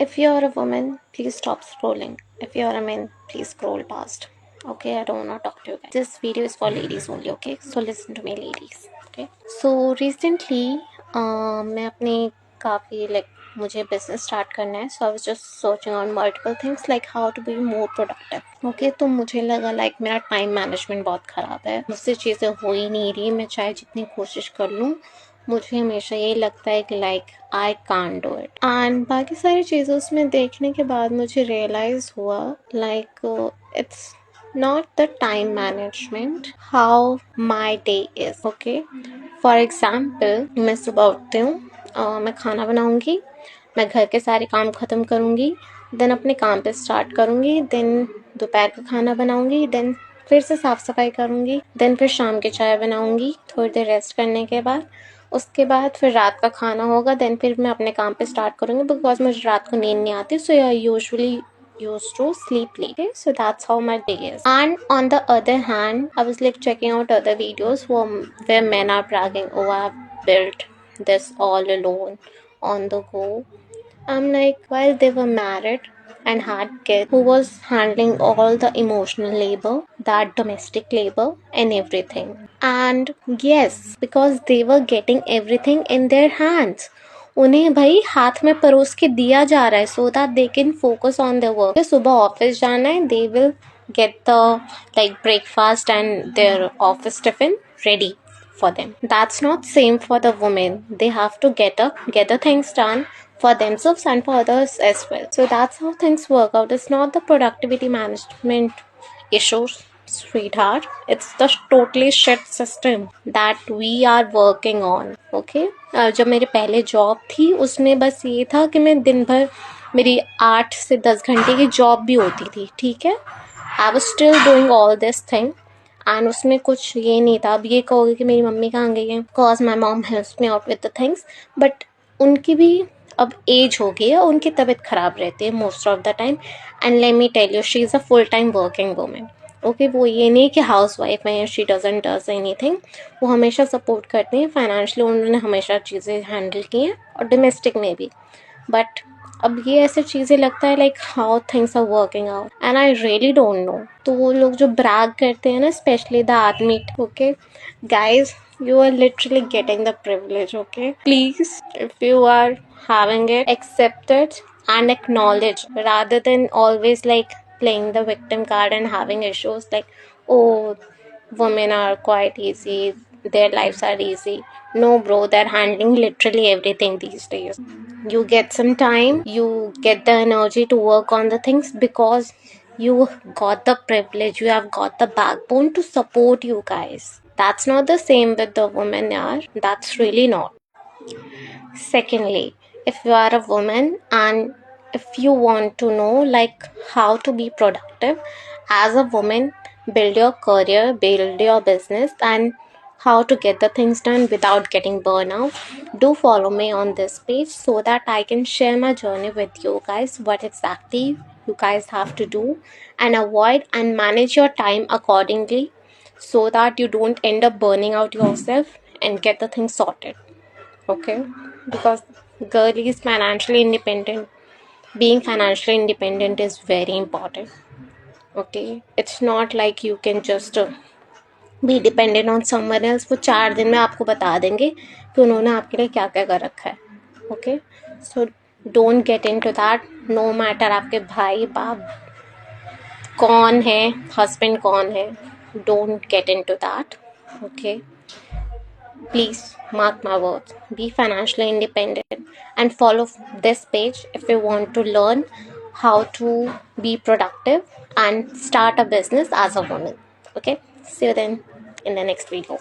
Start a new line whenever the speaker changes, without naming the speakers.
If you're a woman, please stop scrolling. If you're a man, please scroll past. Okay, I don't want to talk to you guys. This video is for ladies only, okay? So listen to me, ladies. Okay. So recently, मैं अपनी काफ़ी मुझे business start करना है. So I was just searching on multiple things like how to be more productive. Okay, तो मुझे लगा मेरा time management बहुत ख़राब है. मुझसे चीज़ें हो ही नहीं रही. मैं चाहे जितनी कोशिश कर लूँ, मुझे हमेशा यही लगता है कि I can't do it. And बाकी सारी चीज़ें उसमें देखने के बाद मुझे रियलाइज हुआ it's not the time management, how my day is. Okay, for example, मैं सुबह उठती हूँ, मैं खाना बनाऊंगी, मैं घर के सारे काम ख़त्म करूंगी, देन अपने काम पे स्टार्ट करूंगी, देन दोपहर का खाना बनाऊंगी, देन फिर से साफ़ सफाई करूंगी, देन फिर शाम की चाय बनाऊंगी, थोड़ी देर रेस्ट करने के बाद, उसके बाद फिर रात का खाना होगा, देन फिर मैं अपने काम पे स्टार्ट करूंगी बिकॉज मुझे रात को नींद नहीं आती. So I usually used to sleep late. Okay, so that's how my day is. And on the other hand, I was checking out other videos where men are bragging, oh, I've built this all alone on the go. I'm while they were married and had kids, who was handling all the emotional labor, that domestic labor and everything. And yes, because they were getting everything in their hands. उन्हें भाई हाथ में परोस के दिया जा रहा है so that they can focus on their work. सुबह ऑफिस जाना है, they will get the breakfast and their office tiffin ready for them. That's not same for the women. They have to get up, get the things done for themselves and for others as well. So that's how things work out. It's not the productivity management issues, sweetheart. It's the totally shit system that we are working on. Okay, जब मेरे पहले job थी उसमें बस ये था कि मैं दिन भर, मेरी 8 से 10 घंटे की जॉब भी होती थी, ठीक है. I was still doing all this thing and उसमें कुछ ये नहीं था. अब ये कहोगे कि मेरी मम्मी कहाँ गई है, because my mom helps me out with the things, but उनकी भी अब एज हो गई है, उनकी तबीयत ख़राब रहती है most of the time. And let me tell you, she is a full time working women. Okay, वो ये नहीं कि हाउस वाइफ है, शी डजंट डज एनीथिंग. वो हमेशा सपोर्ट करती हैं फाइनेंशियली, उन्होंने हमेशा चीज़ें हैंडल की हैं और डोमेस्टिक में भी. बट अब ये ऐसे चीज़ें लगता है how things are working out and I really don't know. तो वो लोग जो ब्रैग करते हैं ना, स्पेशली द आदमी, okay guys, you are literally getting the privilege. Okay, please, if you are having it, accept it and acknowledge rather than always playing the victim card and having issues oh, women are quite easy, their lives are easy. No bro, they're handling literally everything these days. You get some time, you get the energy to work on the things because you got the privilege, you have got the backbone to support you guys. That's not the same with the women, yaar. That's really not. Secondly, if you are a woman and if you want to know how to be productive as a woman, build your career, build your business, and how to get the things done without getting burnout, do follow me on this page so that I can share my journey with you guys, what exactly you guys have to do and avoid and manage your time accordingly so that you don't end up burning out yourself and get the things sorted. Okay, because girl is financially independent. Being financially independent is very important. Okay, it's not like you can just be dependent on someone else. वो 4 दिन में आपको बता देंगे कि उन्होंने आपके लिए क्या क्या कर रखा है. Okay, so don't get into that. No matter आपके भाई बाप कौन है, हस्बैंड कौन है, don't get into that. Okay, please mark my words, be financially independent and follow this page if you want to learn how to be productive and start a business as a woman. Okay, see you then in the next video.